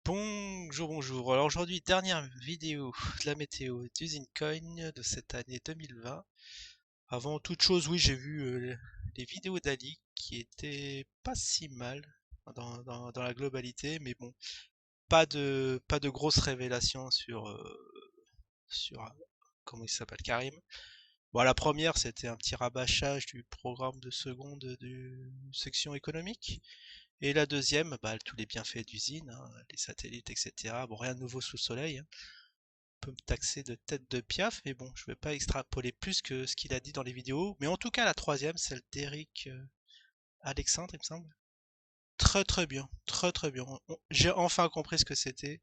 Bonjour, bonjour. Alors aujourd'hui, dernière vidéo de la météo d'Usine Coin de cette année 2020. Avant toute chose, oui, j'ai vu les vidéos d'Ali qui étaient pas si mal dans la globalité, mais bon, pas de grosses révélations sur comment il s'appelle, Karim. Bon, la première, c'était un petit rabâchage du programme de seconde de section économique. Et la deuxième, bah, tous les bienfaits d'usine, hein, les satellites, etc. Bon, rien de nouveau sous le soleil, hein. On peut me taxer de tête de piaf, mais bon, je vais pas extrapoler plus que ce qu'il a dit dans les vidéos. Mais en tout cas, la troisième, celle d'Eric Alexandre, il me semble. Très très bien, très très bien. J'ai enfin compris ce que c'était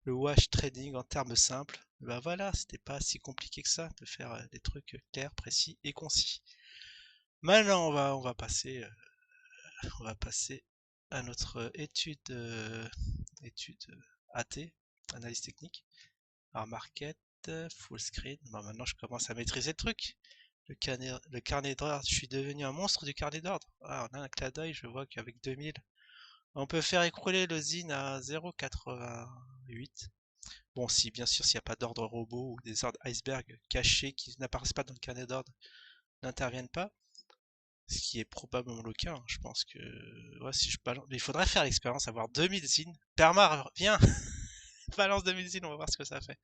le wash trading en termes simples. Bah voilà, c'était pas si compliqué que ça de faire des trucs clairs, précis et concis. Maintenant, on va passer à notre étude AT, analyse technique. Alors market, full screen. Bon, maintenant je commence à maîtriser le truc. Le carnet d'ordre, je suis devenu un monstre du carnet d'ordre. Ah, on a un clin d'œil, je vois qu'avec 2000, on peut faire écrouler le ZIN à 0,88. Bon, si bien sûr s'il n'y a pas d'ordre robot ou des ordres iceberg cachés qui n'apparaissent pas dans le carnet d'ordre n'interviennent pas. Ce qui est probablement le cas, hein. Je pense que ouais, si je balance, mais il faudrait faire l'expérience, avoir 2000 zines. Permar, viens, balance 2000 zines, on va voir ce que ça fait.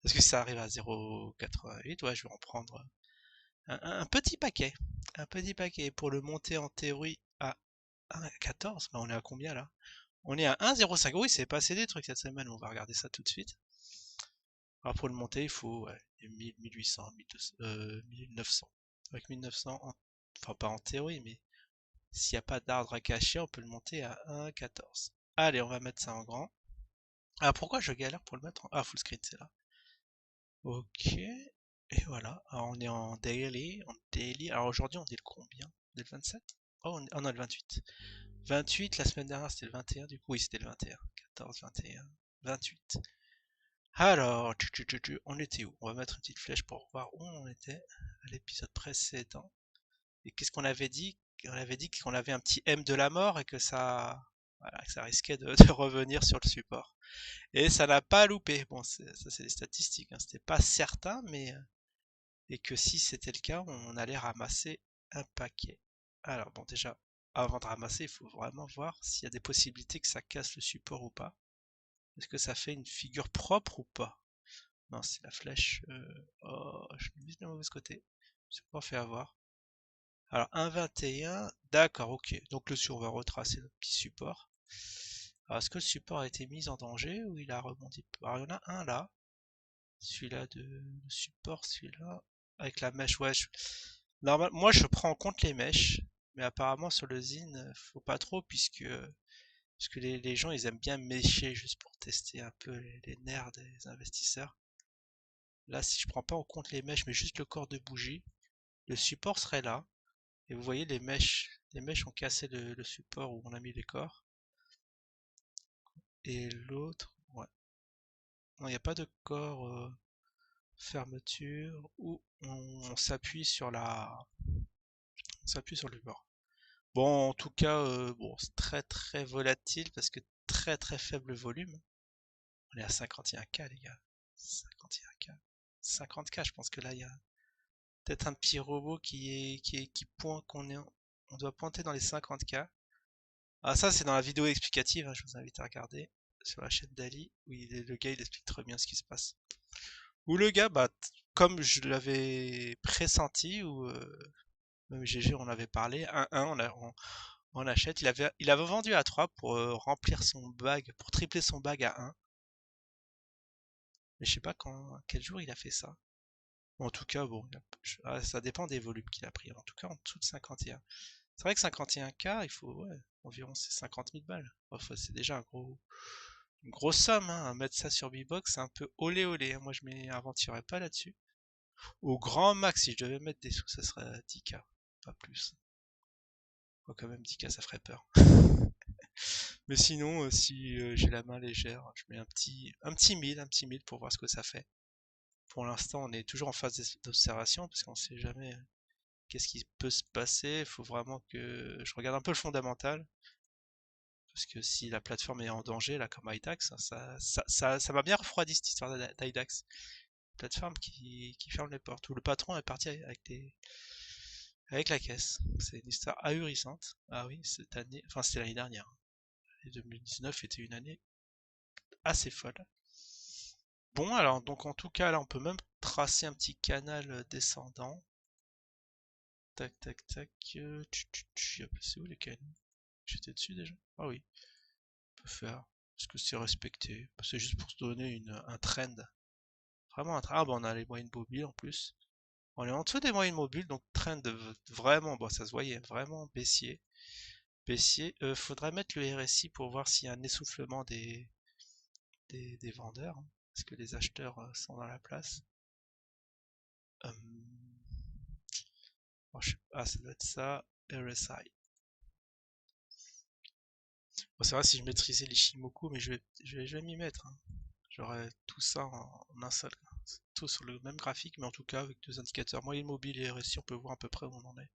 Parce que si ça arrive à 0,88, ouais, je vais en prendre un petit paquet. Un petit paquet pour le monter en théorie à 1,14. Bah, on est à combien là? On est à 1,05. Oui, c'est passé des trucs cette semaine, on va regarder ça tout de suite. Alors pour le monter, il faut ouais, 1000, 1800, 1200, 1900. Avec 1900, enfin pas en théorie, mais s'il n'y a pas d'arbre à cacher, on peut le monter à 1,14. Allez, on va mettre ça en grand. Ah, pourquoi je galère pour le mettre en... Ah, full screen, c'est là. Ok. Et voilà. Alors, on est en daily. En daily. Alors, aujourd'hui, on est le combien? On est le 27? Oh, on a le 28. 28, la semaine dernière, c'était le 21. Du coup, oui, c'était le 21. 14, 21, 28. Alors, on était où? On va mettre une petite flèche pour voir où on était à l'épisode précédent. Et qu'est-ce qu'on avait dit? On avait dit qu'on avait un petit M de la mort et que ça, voilà, que ça risquait de revenir sur le support. Et ça n'a pas loupé. Bon, ça c'est des statistiques, hein. C'était pas certain, mais et que si c'était le cas, on allait ramasser un paquet. Alors bon, déjà, avant de ramasser, il faut vraiment voir s'il y a des possibilités que ça casse le support ou pas. Est-ce que ça fait une figure propre ou pas? Non, c'est la flèche. Oh, je l'ai mise de mauvais côté. Je me suis pas fait avoir. Alors 1,21, d'accord, ok. Donc on va retracer notre petit support. Alors est-ce que le support a été mis en danger ou il a rebondi? Alors il y en a un là. Celui-là de le support, celui-là. Avec la mèche, ouais. Moi je prends en compte les mèches, mais apparemment sur le Zine, faut pas trop puisque les gens ils aiment bien mêcher juste pour tester un peu les nerfs des investisseurs. Là si je prends pas en compte les mèches mais juste le corps de bougie, le support serait là. Et vous voyez les mèches ont cassé le support où on a mis les corps. Et l'autre, ouais. Non, il n'y a pas de corps fermeture où on s'appuie sur on s'appuie sur le bord. Bon, en tout cas, bon, c'est très très volatile parce que très très faible volume. On est à 51K les gars. 51K. 50K, je pense que là il y a peut-être un petit robot qui pointe on doit pointer dans les 50K. Ah, ça, c'est dans la vidéo explicative, hein, je vous invite à regarder sur la chaîne d'Ali, où le gars il explique très bien ce qui se passe. Où le gars, bah, comme je l'avais pressenti, ou même GG on avait parlé, 1-1, on achète. Il avait vendu à 3 pour remplir son bag, pour tripler son bag à 1. Mais je sais pas quel jour il a fait ça. En tout cas, bon, ça dépend des volumes qu'il a pris. En tout cas, en dessous de 51. C'est vrai que 51K, il faut ouais, environ 50 000 balles. Enfin, c'est déjà une grosse somme, hein. Mettre ça sur B-Box, c'est un peu olé olé, hein. Moi, je m'aventurerais pas là-dessus. Au grand max, si je devais mettre des sous, ça serait 10K, pas plus. Quoi, quand même, 10K, ça ferait peur. Mais sinon, si j'ai la main légère, je mets un petit 1000 pour voir ce que ça fait. Pour l'instant, on est toujours en phase d'observation parce qu'on sait jamais qu'est-ce qui peut se passer. Il faut vraiment que je regarde un peu le fondamental. Parce que si la plateforme est en danger, là, comme IDAX, ça m'a bien refroidi cette histoire d'IDAX. Plateforme qui ferme les portes, où le patron est parti avec la caisse. C'est une histoire ahurissante. Ah oui, cette année, enfin c'était l'année dernière. Et 2019 était une année assez folle. Bon, alors, donc en tout cas, là, on peut même tracer un petit canal descendant. Tac, tac, tac. C'est où les canaux? J'étais dessus déjà? Ah oui, on peut faire. Parce que c'est respecté. C'est juste pour se donner un trend. Vraiment un trend. Ah bah on a les moyennes mobiles en plus. On est en dessous des moyennes mobiles, donc trend vraiment, bon ça se voyait, vraiment baissier. Baissier. Faudrait mettre le RSI pour voir s'il y a un essoufflement des vendeurs, hein. Est-ce que les acheteurs sont dans la place? Euh, Ah, ça doit être ça. RSI. Bon, c'est vrai si je maîtrisais l'Ishimoku, mais je vais m'y mettre, hein. J'aurais tout ça en un seul. Tout sur le même graphique, mais en tout cas avec deux indicateurs. Moyenne mobile et RSI, on peut voir à peu près où on en est.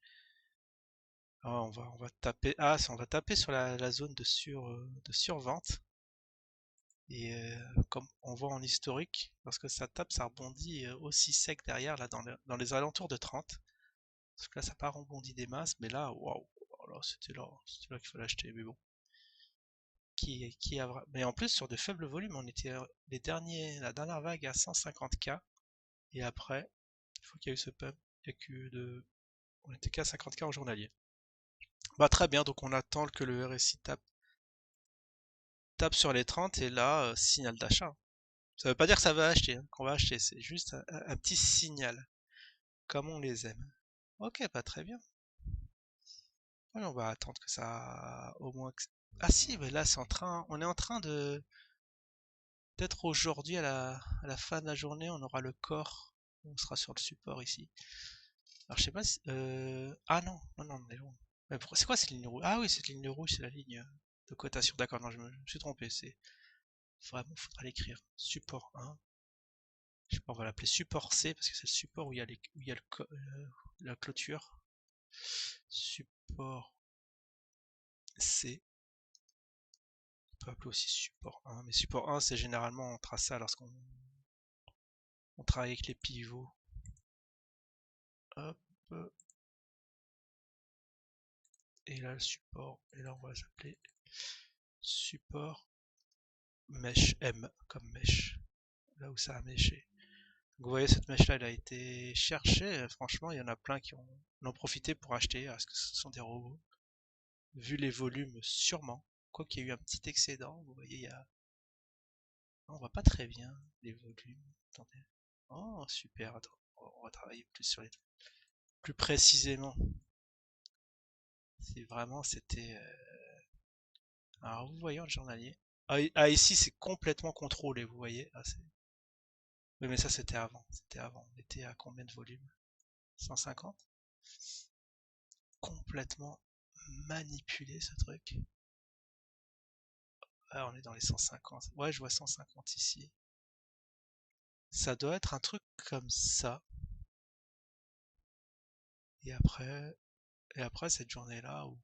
Ah, on va taper. Ah, on va taper sur la zone de survente. Et comme on voit en historique, lorsque ça tape, ça rebondit aussi sec derrière, là, dans les alentours de 30. Parce que là, ça n'a pas rebondi des masses, mais là, waouh, oh c'était là qu'il fallait acheter. Mais bon, mais en plus, sur de faibles volumes, on était la dernière vague à 150K, et après, une fois qu'il y a eu ce pump, il y a que on était qu'à 50K en journalier. Bah très bien, donc on attend que le RSI tape sur les 30, et là, signal d'achat. Ça veut pas dire que ça va acheter, hein, qu'on va acheter, c'est juste un petit signal, comme on les aime. Ok, pas très bien. Ouais, on va attendre que ça au moins. Ah si, mais là on est en train de peut-être aujourd'hui à la fin de la journée, on aura le corps, on sera sur le support ici. Alors je sais pas si ah non, non, non, on est loin. Mais c'est quoi cette ligne rouge? Ah oui, cette ligne rouge, c'est la ligne de cotation. D'accord, non, je me suis trompé. C'est vraiment, faudra l'écrire. Support 1. Je sais pas, on va l'appeler support C parce que c'est le support où il y a la clôture. Support C. On peut appeler aussi support 1. Mais support 1, c'est généralement, on trace ça lorsqu'on travaille avec les pivots. Hop. Et là, le support. Et là, on va s'appeler support mèche M comme mèche. Là où ça a mèché. Donc, vous voyez, cette mèche-là, elle a été cherchée. Franchement, il y en a plein qui en ont profité pour acheter. Est-ce que ce sont des robots? Vu les volumes, sûrement. Quoi qu'il y ait eu un petit excédent, vous voyez, il y a. On voit pas très bien les volumes. Attendez. Oh, super. Attends, on va travailler plus sur les trucs. Plus précisément. Si vraiment c'était. Alors, vous voyez en journalier. Ah, ici, c'est complètement contrôlé, vous voyez. Ah, oui, mais ça, c'était avant. C'était avant. On était à combien de volume? 150? Complètement manipulé, ce truc. Ah, on est dans les 150. Ouais, je vois 150 ici. Ça doit être un truc comme ça. Et après cette journée-là où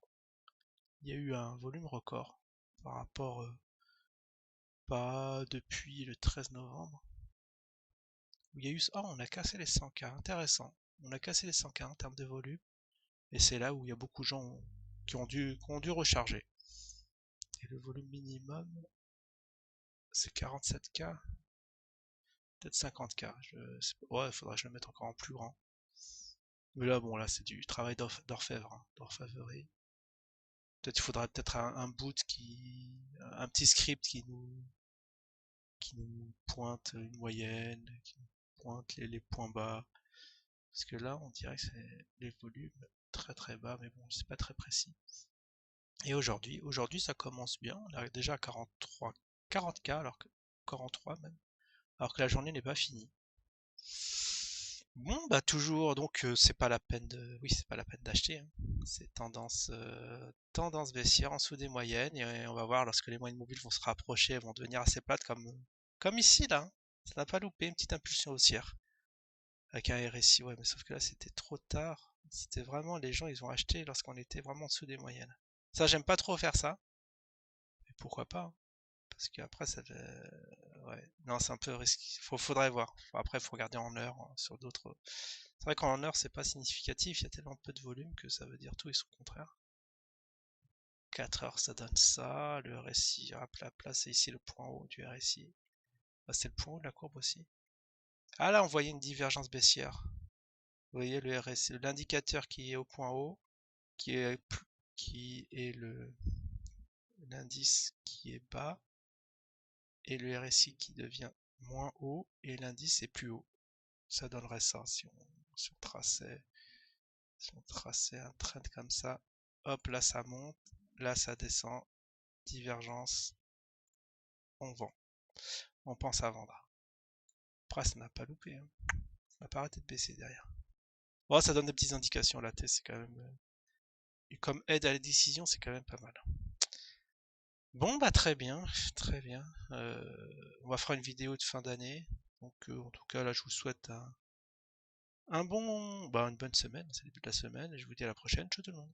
il y a eu un volume record par rapport, pas depuis le 13 novembre, où il y a eu, ah, on a cassé les 100K, intéressant. On a cassé les 100K en termes de volume, et c'est là où il y a beaucoup de gens qui ont dû recharger. Et le volume minimum, c'est 47K, peut-être 50K. Ouais, il faudrait que je le mette encore en plus grand. Mais là, bon, là, c'est du travail d'orfèvre, hein, d'orfèvrerie. Peut-être il faudrait peut-être un boot un petit script qui nous pointe une moyenne, qui nous pointe les points bas. Parce que là, on dirait que c'est les volumes très très bas, mais bon, c'est pas très précis. Et aujourd'hui, ça commence bien. On est déjà à 43, 40K, alors que 43 même, alors que la journée n'est pas finie. Bon, bah toujours, donc c'est pas la peine oui, c'est pas la peine d'acheter, hein. C'est tendance baissière en dessous des moyennes, et on va voir lorsque les moyennes mobiles vont se rapprocher, elles vont devenir assez plates comme ici là, hein. Ça n'a pas loupé, une petite impulsion haussière avec un RSI, ouais, mais sauf que là c'était trop tard. C'était vraiment les gens ils ont acheté lorsqu'on était vraiment en dessous des moyennes. Ça, j'aime pas trop faire ça. Et pourquoi pas, hein, parce qu'après ça ouais. Non, c'est un peu risqué. Faudrait voir. Après, il faut regarder en heure sur d'autres. C'est vrai qu'en heure, c'est pas significatif. Il y a tellement peu de volume que ça veut dire tout et son contraire. 4 heures, ça donne ça. Le RSI, hop là, c'est ici le point haut du RSI. Ah, c'est le point haut de la courbe aussi. Ah là, on voyait une divergence baissière. Vous voyez le RSI, l'indicateur qui est au point haut, qui est l'indice qui est bas, et le RSI qui devient moins haut, et l'indice est plus haut. Ça donnerait ça si on traçait un trend comme ça. Hop, là ça monte, là ça descend, divergence, on vend. On pense à vendre. Après, ça n'a pas loupé, hein. Ça n'a pas arrêté de baisser derrière. Bon, ça donne des petites indications, la T, c'est quand même. Et comme aide à la décision, c'est quand même pas mal. Bon, bah très bien, très bien. On va faire une vidéo de fin d'année. Donc, en tout cas, là, je vous souhaite une bonne semaine, c'est le début de la semaine, et je vous dis à la prochaine. Ciao tout le monde.